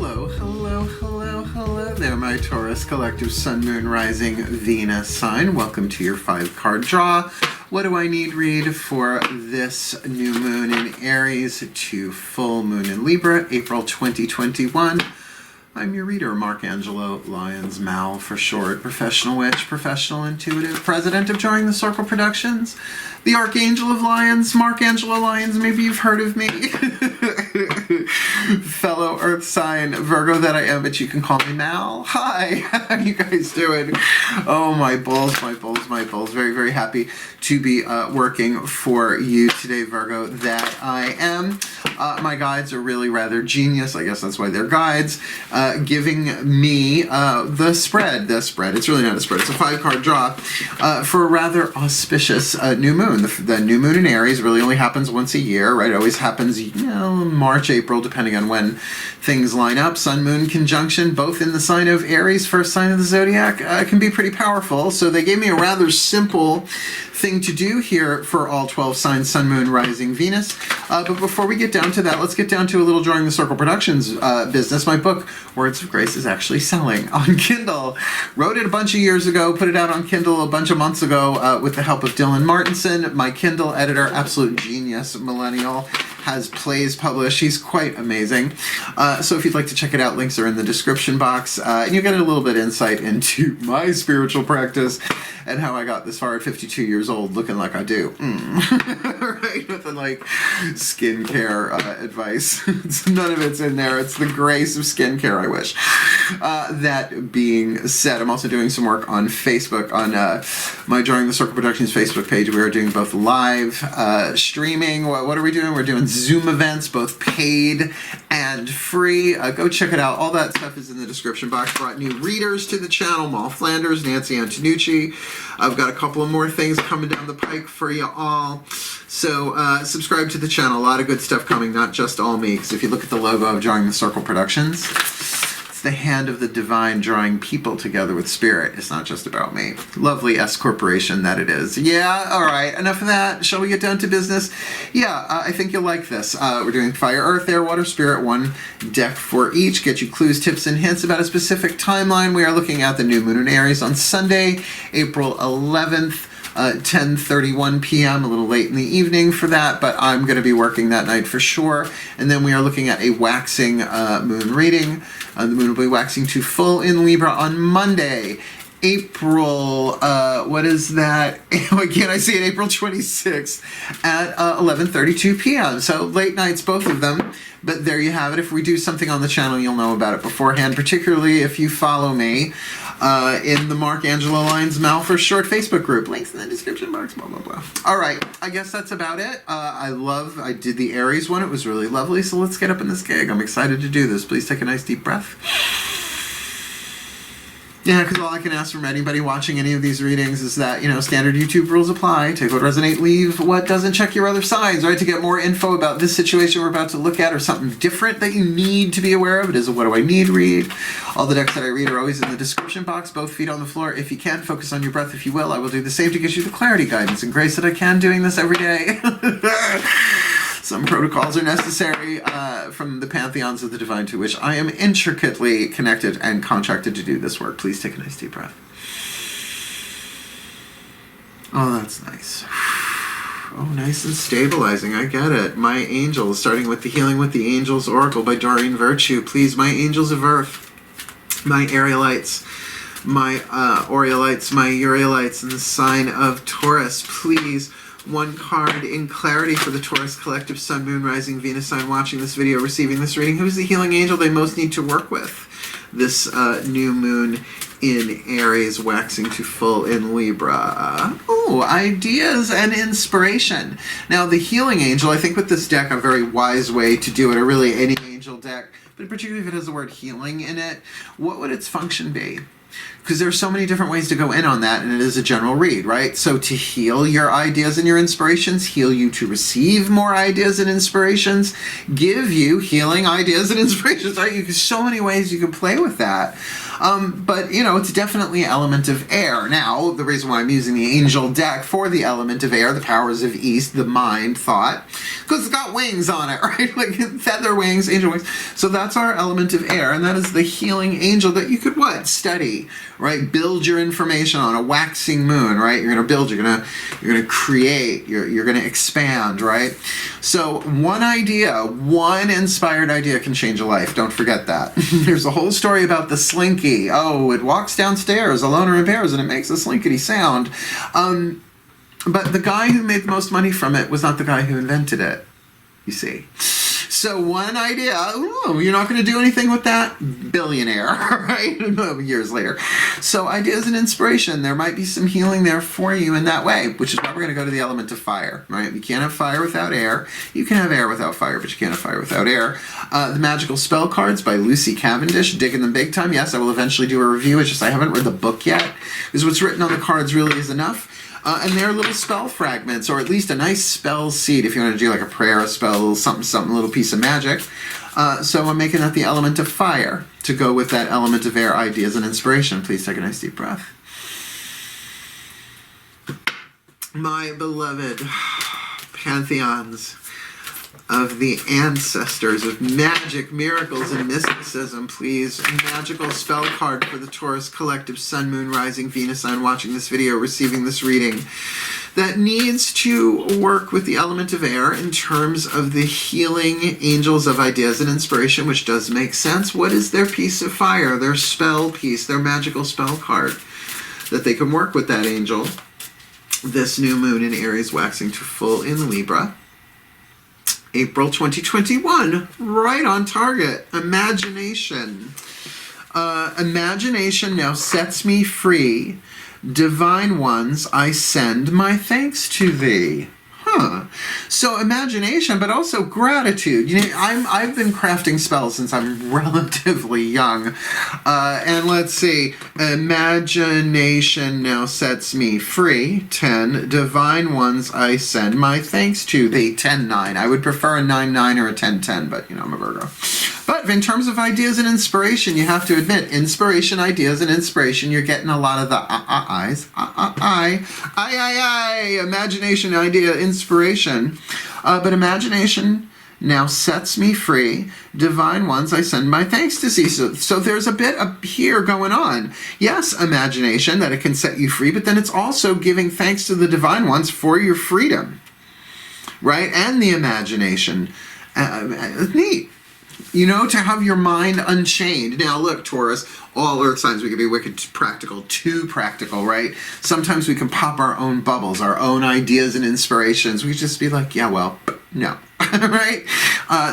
Hello, hello, hello, hello there, my Taurus collective Sun, Moon, Rising, Venus sign. Welcome to your 5-card draw. What do I need read for this new moon in Aries to full moon in Libra, April 2021? I'm your reader, Angelo, Lyons, Mal for short, professional witch, professional intuitive, president of DrawingTheCircle Productions, the Archangel of Lyons, Angelo Lyons, maybe you've heard of me. Fellow Earth sign, Virgo that I am, but you can call me Mal. Hi, how you guys doing? Oh, my bulls, my bulls, my bulls. Very, very happy to be working for you today, Virgo, that I am. My guides are really rather genius. I guess that's why they're guides. Giving me the spread. It's really not a spread. It's a 5-card draw for a rather auspicious new moon. The new moon in Aries really only happens once a year, right? It always happens, you know, March, April, depending on when things line up. Sun-Moon conjunction, both in the sign of Aries, first sign of the zodiac, can be pretty powerful. So they gave me a rather simple thing to do here for all 12 signs, Sun, Moon, Rising, Venus. But before we get down to that, let's get down to a little DrawingTheCircle Productions business. My book, Words of Grace, is actually selling on Kindle. Wrote it a bunch of years ago, put it out on Kindle a bunch of months ago with the help of Dylan Martinson, my Kindle editor, absolute genius, millennial, has plays published. He's quite amazing. So if you'd like to check it out, links are in the description box. And you get a little bit of insight into my spiritual practice and how I got this far at 52 years old looking like I do. Right? With the like skincare advice. None of it's in there. It's the grace of skincare, I wish. That being said, I'm also doing some work on Facebook, on my DrawingTheCircle Productions Facebook page. We are doing both live streaming. What are we doing? We're doing Zoom events, both paid and free. Go check it out. All that stuff is in the description box. Brought new readers to the channel, Mal Flanders, Nancy Antonucci. I've got a couple of more things coming down the pike for you all. So subscribe to the channel. A lot of good stuff coming, not just all me. Because if you look at the logo of DrawingTheCircle Productions, it's the hand of the divine drawing people together with spirit. It's not just about me. Lovely S corporation that it is. Yeah, all right. Enough of that. Shall we get down to business? Yeah, I think you'll like this. We're doing fire, earth, air, water, spirit. One deck for each. Get you clues, tips, and hints about a specific timeline. We are looking at the new moon in Aries on Sunday, April 11th. 10:31 p.m., a little late in the evening for that, but I'm going to be working that night for sure. And then we are looking at a waxing moon reading. The moon will be waxing to full in Libra on Monday, April, what is that? Why can't I see it? April 26th at 11:32 p.m. So late nights, both of them. But there you have it. If we do something on the channel, you'll know about it beforehand, particularly if you follow me in the Angelo Lyons Mal for short Facebook group. Links in the description box, blah, blah, blah. All right, I guess that's about it. I did the Aries one. It was really lovely, so let's get up in this gig. I'm excited to do this. Please take a nice deep breath. Yeah, because all I can ask from anybody watching any of these readings is that, you know, standard YouTube rules apply. Take what resonate, leave what doesn't. Check your other signs, right? To get more info about this situation we're about to look at or something different that you need to be aware of. It is a what do I need read. All the decks that I read are always in the description box, both feet on the floor. If you can, focus on your breath if you will. I will do the same to get you the clarity, guidance, and grace that I can doing this every day. Some protocols are necessary from the pantheons of the divine to which I am intricately connected and contracted to do this work. Please take a nice deep breath. Oh, that's nice. Oh, nice and stabilizing. I get it. My angels, starting with the Healing with the Angels Oracle by Doreen Virtue. Please, my angels of earth, my Arielites, my Oriolites, my Urielites in the sign of Taurus, please. One card in clarity for the Taurus collective Sun, Moon, Rising, Venus sign watching this video, receiving this reading. Who's the healing angel they most need to work with? This new moon in Aries waxing to full in Libra. Oh, ideas and inspiration. Now, the healing angel, I think with this deck, a very wise way to do it, or really any angel deck, but particularly if it has the word healing in it, what would its function be? Because there are so many different ways to go in on that, and it is a general read, right? So to heal your ideas and your inspirations, heal you to receive more ideas and inspirations, give you healing ideas and inspirations, right? So many ways you can play with that. But, you know, it's definitely element of air. Now, the reason why I'm using the angel deck for the element of air, the powers of East, the mind, thought, because it's got wings on it, right? Like feather wings, angel wings. So that's our element of air, and that is the healing angel that you could what? Study, right? Build your information on a waxing moon, right? You're going to build, you're going to create, you're going to expand, right? So one idea, one inspired idea can change a life. Don't forget that. There's a whole story about the slinky. Oh, it walks downstairs alone or in pairs and it makes a slinkety sound. But the guy who made the most money from it was not the guy who invented it, you see. So one idea, oh, you're not going to do anything with that? Billionaire, right? Years later. So ideas and inspiration, there might be some healing there for you in that way, which is why we're going to go to the element of fire, right? You can't have fire without air. You can have air without fire, but you can't have fire without air. The Magical Spell Cards by Lucy Cavendish, digging them big time. Yes, I will eventually do a review. It's just I haven't read the book yet, because what's written on the cards really is enough. And they're little spell fragments, or at least a nice spell seed if you want to do like a prayer, a spell, something, a little piece of magic. So I'm making that the element of fire to go with that element of air, ideas and inspiration. Please take a nice deep breath. My beloved pantheons of the ancestors of magic, miracles, and mysticism, please. Magical spell card for the Taurus collective, Sun, Moon, Rising, Venus sign watching this video, receiving this reading, that needs to work with the element of air in terms of the healing angels of ideas and inspiration, which does make sense. What is their piece of fire, their spell piece, their magical spell card, that they can work with that angel? This new moon in Aries waxing to full in Libra. April 2021, right on target. Imagination. Imagination now sets me free. Divine ones, I send my thanks to thee. So imagination, but also gratitude. You know, I've been crafting spells since I'm relatively young. And let's see. Imagination now sets me free. 10. Divine ones I send my thanks to thee. 10-9. I would prefer a 9-9 or a 10-10, but you know, I'm a Virgo. But in terms of ideas and inspiration, you have to admit, inspiration, ideas, and inspiration, you're getting a lot of the eyes. Imagination, idea, inspiration. But imagination now sets me free. Divine ones, I send my thanks to thee. So there's a bit up here going on. Yes, imagination, that it can set you free, but then it's also giving thanks to the divine ones for your freedom. Right? And the imagination. Neat. You know, to have your mind unchained. Now, look, Taurus, all earth signs, we can be wicked practical, too practical, right? Sometimes we can pop our own bubbles, our own ideas and inspirations. We just be like, yeah, well, no, right?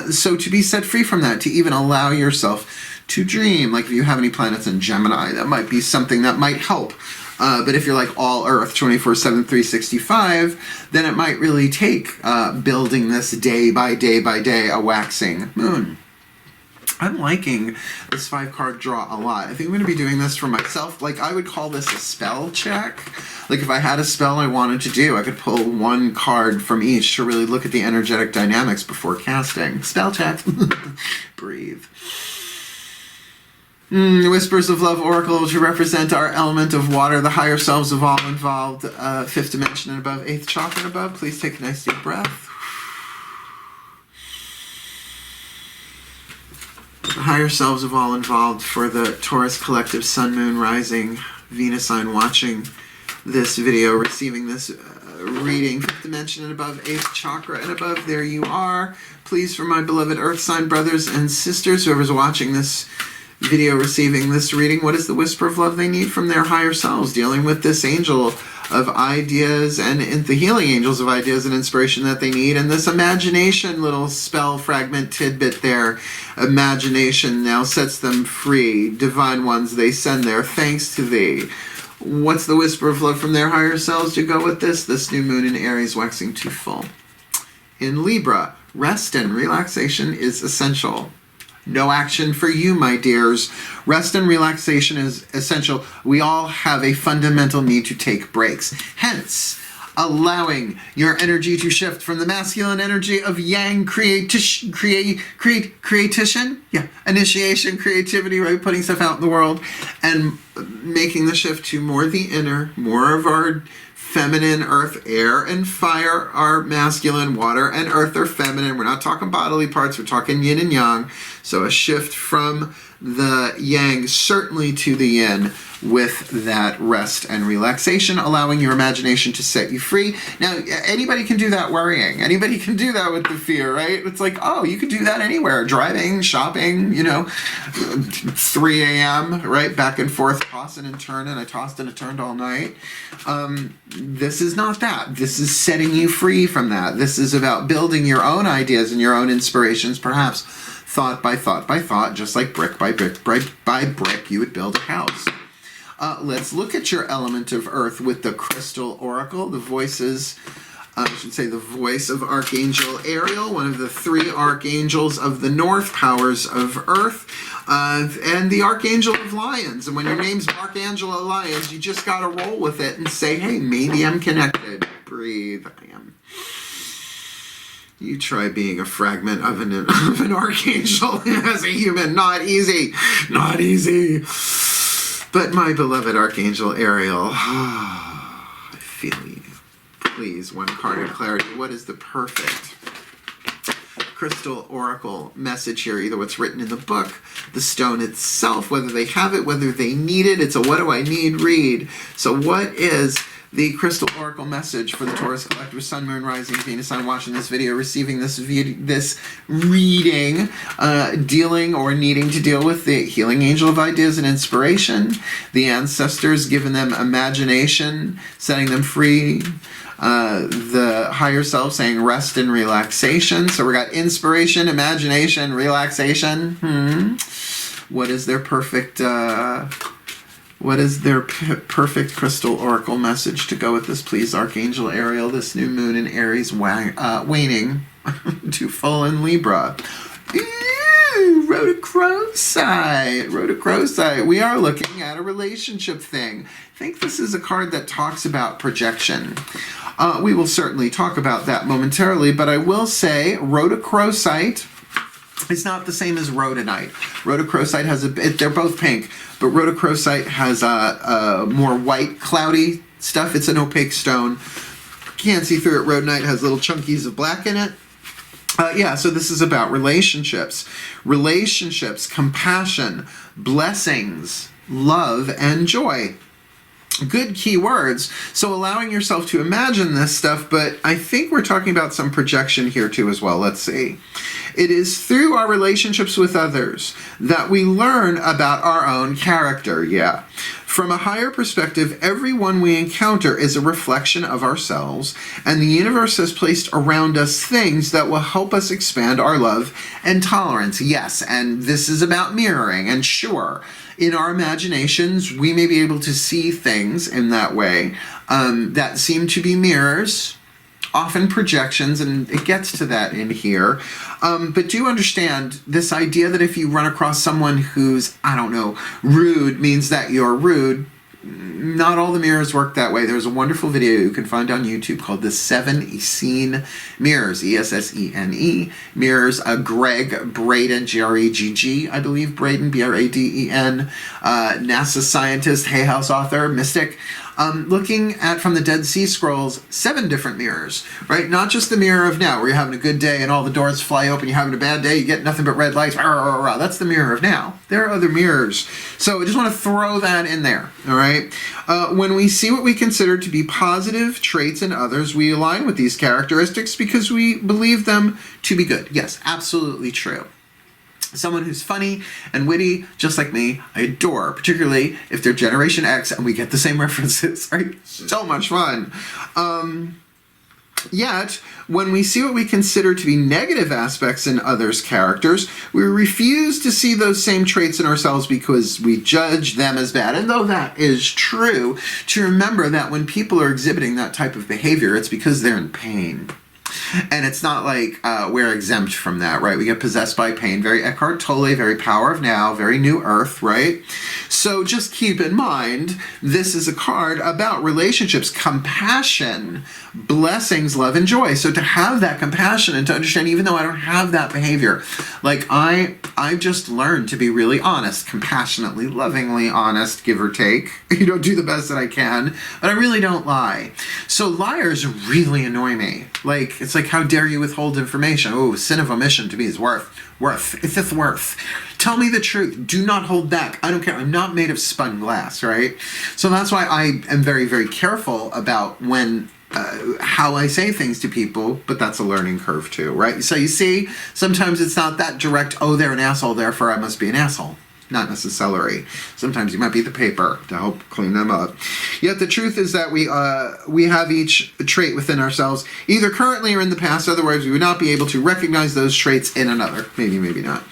So to be set free from that, to even allow yourself to dream, like if you have any planets in Gemini, that might be something that might help. But if you're like all Earth, 24/7, 365, then it might really take building this day by day by day, a waxing moon. I'm liking this 5-card draw a lot. I think I'm going to be doing this for myself. Like, I would call this a spell check. Like, if I had a spell I wanted to do, I could pull one card from each to really look at the energetic dynamics before casting. Spell check. Breathe. Whispers of Love Oracle to represent our element of water, the higher selves of all involved, 5th dimension and above, 8th chakra and above. Please take a nice deep breath. The higher selves of all involved for the Taurus collective, Sun, Moon, Rising, Venus sign watching this video, receiving this reading, 5th dimension and above, 8th chakra and above. There you are. Please, for my beloved Earth sign brothers and sisters, whoever's watching this video, receiving this reading, what is the whisper of love they need from their higher selves, dealing with this angel of ideas and the healing angels of ideas and inspiration that they need, and this imagination little spell fragment tidbit there. Imagination now sets them free. Divine ones, they send their thanks to thee. What's the whisper of love from their higher selves to go with this? This new moon in Aries waxing to full. In Libra, rest and relaxation is essential. No action for you, my dears. Rest and relaxation is essential. We all have a fundamental need to take breaks. Hence, allowing your energy to shift from the masculine energy of yang creation, initiation, creativity, right, putting stuff out in the world, and making the shift to more the inner, more of our feminine. Earth, air, and fire are masculine. Water and earth are feminine. We're not talking bodily parts. We're talking yin and yang. So a shift from the yang certainly to the yin, with that rest and relaxation, allowing your imagination to set you free. Now, anybody can do that worrying. Anybody can do that with the fear, right? It's like, oh, you can do that anywhere. Driving, shopping, 3 a.m., right? Back and forth, tossing and turning. I tossed and I turned all night. This is not that. This is setting you free from that. This is about building your own ideas and your own inspirations, perhaps thought by thought by thought, just like brick by brick by brick, you would build a house. Let's look at your element of earth with the crystal oracle. The voices, I should say the voice of Archangel Ariel, one of the 3 archangels of the north powers of earth, and the Archangel of Lyons. And when your name's Archangel of Lyons, you just got to roll with it and say, hey, maybe I'm connected. Breathe. I am. You try being a fragment of an archangel as a human. Not easy. Not easy. But my beloved Archangel Ariel, I feel you. Please, one card of clarity. What is the perfect crystal oracle message here? Either what's written in the book, the stone itself, whether they have it, whether they need it. It's a what do I need read. So what is the crystal oracle message for the Taurus collective, Sun, Moon, Rising, Venus sign watching this video, receiving this reading, dealing or needing to deal with the healing angel of ideas and inspiration, the ancestors giving them imagination, setting them free, the higher self saying rest and relaxation. So we got inspiration, imagination, relaxation. What is their perfect perfect crystal oracle message to go with this, please, Archangel Ariel? This new moon in Aries waning to full in Libra. Ooh, Rhodochrosite. We are looking at a relationship thing. I think this is a card that talks about projection. We will certainly talk about that momentarily, but I will say rhodochrosite is not the same as rhodonite. Rhodochrosite has they're both pink, but rhodochrosite has a more white, cloudy stuff. It's an opaque stone. Can't see through it. Rhodonite has little chunkies of black in it. So this is about relationships. Relationships, compassion, blessings, love, and joy. Good key words. So allowing yourself to imagine this stuff, but I think we're talking about some projection here too as well. Let's see. It is through our relationships with others that we learn about our own character. Yeah. From a higher perspective, everyone we encounter is a reflection of ourselves, and the universe has placed around us things that will help us expand our love and tolerance. Yes, and this is about mirroring, and sure, in our imaginations, we may be able to see things in that way that seem to be mirrors, often projections, and it gets to that in here. But do understand this idea that if you run across someone who's, rude means that you're rude. Not all the mirrors work that way. There's a wonderful video you can find on YouTube called The 7 Essene Mirrors, E-S-S-E-N-E, mirrors. Greg Braden, G-R-E-G-G, I believe, Braden, B-R-A-D-E-N, NASA scientist, Hay House author, mystic, looking at, from the Dead Sea Scrolls, 7 different mirrors, right? Not just the mirror of now, where you're having a good day and all the doors fly open, you're having a bad day, you get nothing but red lights, that's the mirror of now. There are other mirrors. So I just want to throw that in there, all right? When we see what we consider to be positive traits in others, we align with these characteristics because we believe them to be good. Yes, absolutely true. Someone who's funny and witty, just like me, I adore, particularly if they're Generation X and we get the same references, right? So much fun. Yet, when we see what we consider to be negative aspects in others' characters, we refuse to see those same traits in ourselves because we judge them as bad. And though that is true, to remember that when people are exhibiting that type of behavior, it's because they're in pain. And it's not like we're exempt from that, right? We get possessed by pain. Very Eckhart Tolle, very Power of Now, very New Earth, right? So just keep in mind, this is a card about relationships, compassion, blessings, love, and joy. So to have that compassion and to understand, even though I don't have that behavior, like I've just learned to be really honest, compassionately, lovingly honest, give or take. You know, do the best that I can, but I really don't lie. So liars really annoy me. Like, it's like, how dare you withhold information? Oh, sin of omission to me is worth. It's worth. Tell me the truth. Do not hold back. I don't care. I'm not made of spun glass, right? So that's why I am very, very careful about when, how I say things to people, but that's a learning curve too, right? So you see, sometimes it's not that direct, oh, they're an asshole, therefore I must be an asshole. Not necessarily. Sometimes you might be the paper to help clean them up. Yet the truth is that we have each trait within ourselves, either currently or in the past. Otherwise, we would not be able to recognize those traits in another. Maybe, maybe not.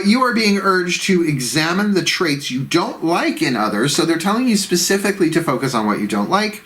You are being urged to examine the traits you don't like in others. So they're telling you specifically to focus on what you don't like.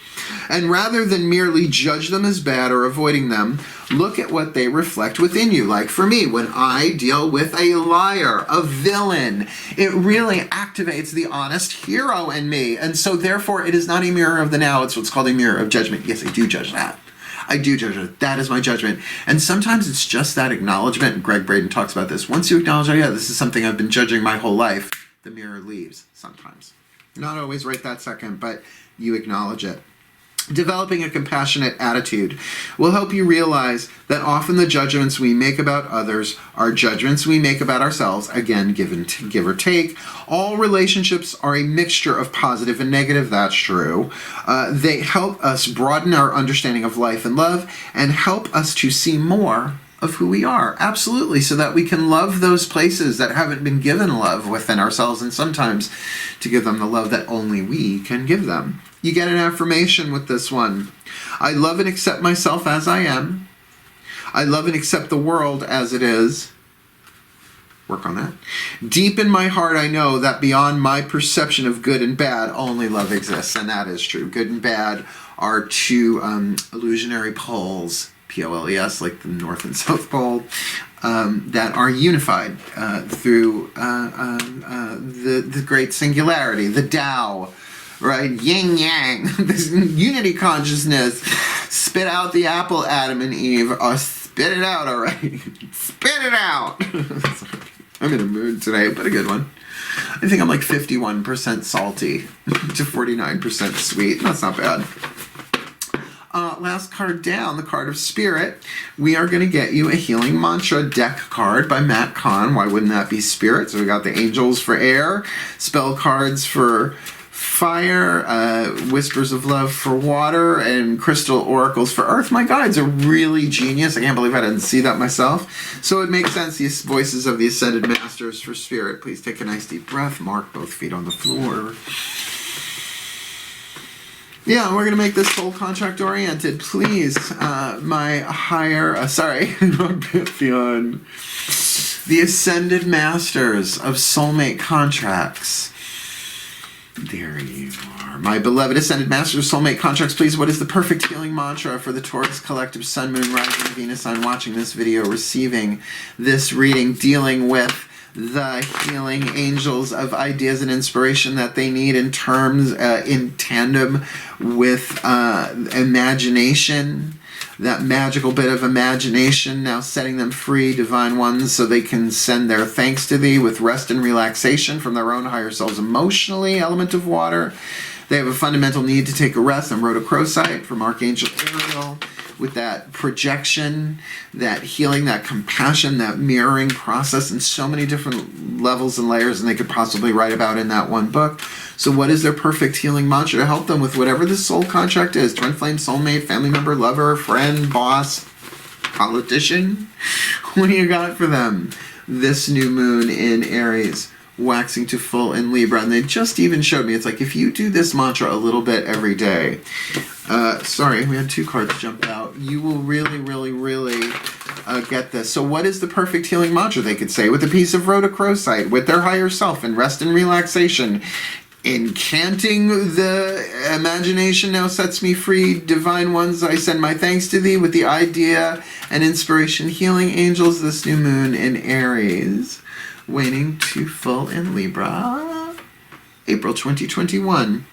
And rather than merely judge them as bad or avoiding them, look at what they reflect within you. Like for me, when I deal with a liar, a villain, it really activates the honest hero in me. And so therefore, it is not a mirror of the now. It's what's called a mirror of judgment. Yes, I do judge that. I do judge it. That is my judgment. And sometimes it's just that acknowledgement. And Greg Braden talks about this. Once you acknowledge, oh yeah, this is something I've been judging my whole life, the mirror leaves sometimes. Not always right that second, but you acknowledge it. Developing a compassionate attitude will help you realize that often the judgments we make about others are judgments we make about ourselves, again, give or take. All relationships are a mixture of positive and negative, that's true. They help us broaden our understanding of life and love and help us to see more of who we are. Absolutely, so that we can love those places that haven't been given love within ourselves, and sometimes to give them the love that only we can give them. You get an affirmation with this one. I love and accept myself as I am. I love and accept the world as it is. Work on that. Deep in my heart, I know that beyond my perception of good and bad, only love exists. And that is true. Good and bad are two illusionary poles, P-O-L-E-S, like the North and South Pole, that are unified through the great singularity, the Tao. Right, yin yang, this unity consciousness. Spit out the apple, Adam and Eve. Spit it out, all right. Spit it out. I'm in a mood today, but a good one. I think I'm like 51% salty to 49% sweet. That's not bad. Last card down, the card of Spirit. We are going to get you a healing mantra deck card by Matt Kahn. Why wouldn't that be Spirit? So we got the angels for air, spell cards for fire, whispers of love for water, and crystal oracles for earth. My guides are really genius. I can't believe I didn't see that myself. So it makes sense, these voices of the Ascended Masters for Spirit. Please take a nice deep breath. Mark both feet on the floor. Yeah, we're going to make this soul contract oriented. Please, my higher, Pantheon. The Ascended Masters of Soulmate Contracts. There you are. My beloved Ascended Masters of Soulmate Contracts, please, what is the perfect healing mantra for the Taurus Collective Sun, Moon, Rising, Venus sign watching this video, receiving this reading, dealing with the healing angels of ideas and inspiration that they need in terms, in tandem with imagination, that magical bit of imagination, now setting them free, divine ones, so they can send their thanks to thee with rest and relaxation from their own higher selves emotionally, element of water. They have a fundamental need to take a rest on rhodochrosite from Archangel Ariel, with that projection, that healing, that compassion, that mirroring process, and so many different levels and layers than they could possibly write about in that one book. So what is their perfect healing mantra to help them with whatever the soul contract is? Twin flame, soulmate, family member, lover, friend, boss, politician? What do you got for them? This new moon in Aries, waxing to full in Libra. And they just even showed me, it's like, if you do this mantra a little bit every day, sorry, we had two cards jump out, you will really, really, really get this. So what is the perfect healing mantra? They could say with a piece of rhodochrosite, with their higher self, and rest and relaxation, Encanting the imagination now sets me free. Divine ones, I send my thanks to thee with the idea and inspiration. Healing angels, this new moon in Aries. Waning to full in Libra. April 2021.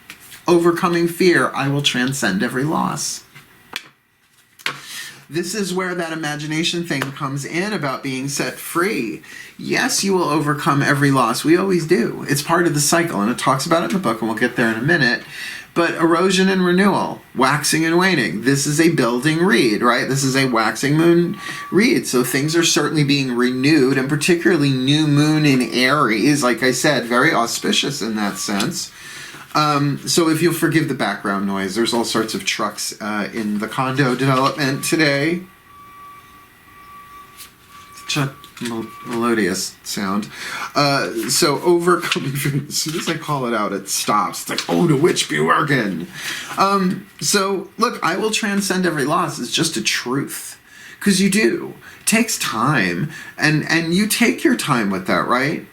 Overcoming fear, I will transcend every loss. This is where that imagination thing comes in about being set free. Yes, you will overcome every loss. We always do. It's part of the cycle, and it talks about it in the book, and we'll get there in a minute. But erosion and renewal, waxing and waning. This is a building read, right? This is a waxing moon read. So things are certainly being renewed, and particularly new moon in Aries, like I said, very auspicious in that sense. So if you'll forgive the background noise, there's all sorts of trucks in the condo development today. Such a melodious sound. So overcoming, as soon as I call it out, it stops. It's like, oh, the witch be working. So look, I will transcend every loss. It's just a truth. Because you do. It takes time. And you take your time with that, right?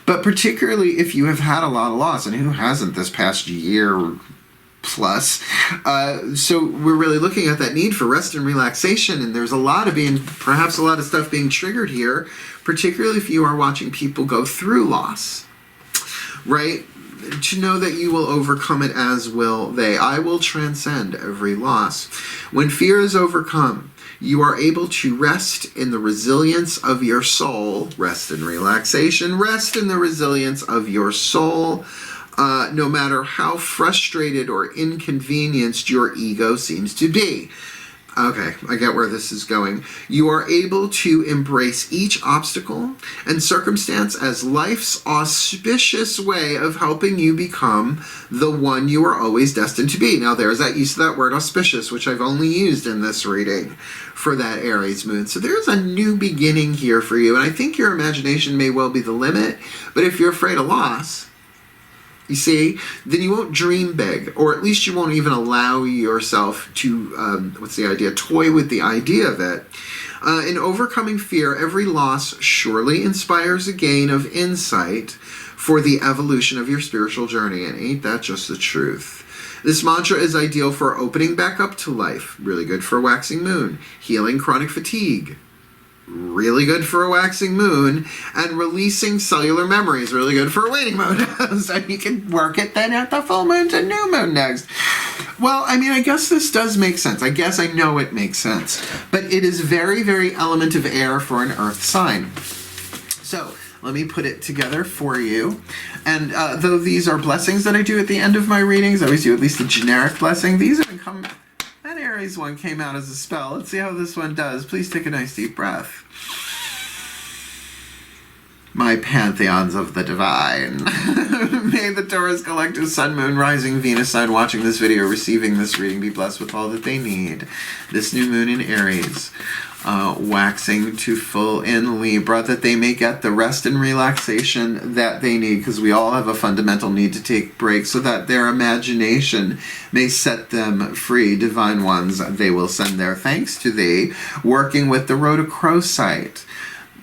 But particularly if you have had a lot of loss, and who hasn't this past year plus? So we're really looking at that need for rest and relaxation, and there's perhaps a lot of stuff being triggered here, particularly if you are watching people go through loss, right? To know that you will overcome it, as will they. I will transcend every loss. When fear is overcome, you are able to rest in the resilience of your soul. Rest in relaxation. Rest in the resilience of your soul. No matter how frustrated or inconvenienced your ego seems to be. Okay, I get where this is going. You are able to embrace each obstacle and circumstance as life's auspicious way of helping you become the one you are always destined to be. Now there's that use of that word auspicious, which I've only used in this reading for that Aries moon. So there's a new beginning here for you. And I think your imagination may well be the limit, but if you're afraid of loss, you see, then you won't dream big, or at least you won't even allow yourself to, toy with the idea of it. In overcoming fear, every loss surely inspires a gain of insight for the evolution of your spiritual journey, and ain't that just the truth? This mantra is ideal for opening back up to life, really good for a waxing moon, healing chronic fatigue, really good for a waxing moon, and releasing cellular memories, really good for a waning moon. So you can work it then at the full moon to new moon next. Well, I mean, I guess this does make sense. I guess I know it makes sense. But it is very, very element of air for an earth sign. So let me put it together for you. And though these are blessings that I do at the end of my readings, I always do at least a generic blessing. These have come... That Aries one came out as a spell. Let's see how this one does. Please take a nice deep breath. My pantheons of the divine. May the Taurus collective sun, moon, rising, Venus sign watching this video, receiving this reading, be blessed with all that they need. This new moon in Aries, waxing to full in Libra, that they may get the rest and relaxation that they need, because we all have a fundamental need to take breaks, so that their imagination may set them free. Divine ones, they will send their thanks to thee, working with the rhodochrosite.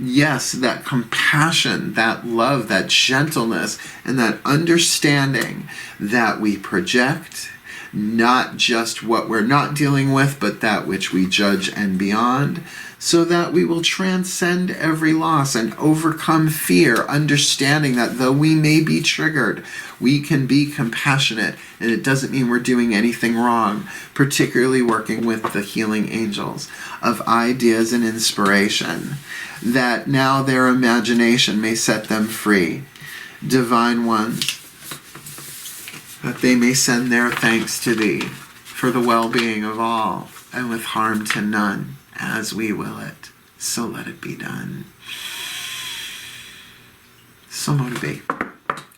Yes, that compassion, that love, that gentleness, and that understanding that we project, not just what we're not dealing with, but that which we judge and beyond, so that we will transcend every loss and overcome fear, understanding that though we may be triggered, we can be compassionate, and it doesn't mean we're doing anything wrong, particularly working with the healing angels of ideas and inspiration, that now their imagination may set them free. Divine ones, that they may send their thanks to thee for the well-being of all, and with harm to none, as we will it, so let it be done. So motivate.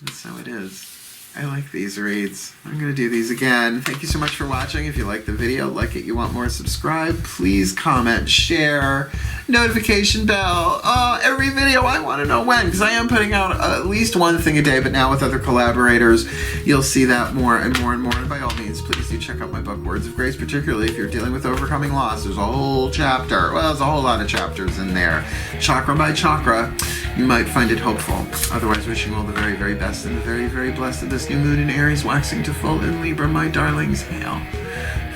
That's how it is. I like these reads. I'm going to do these again. Thank you so much for watching. If you like the video, like it, you want more, subscribe. Please comment, share, notification bell. Every video, I want to know when, because I am putting out at least one thing a day, but now with other collaborators, you'll see that more and more and more. And by all means, please do check out my book, Words of Grace, particularly if you're dealing with overcoming loss. There's a whole chapter. Well, there's a whole lot of chapters in there. Chakra by chakra. you might find it hopeful. Otherwise, wishing you all the very, very best and the very, very blessed of this new moon in Aries, waxing to full in Libra, my darlings. Hail.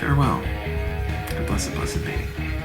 Farewell. And blessed, blessed be.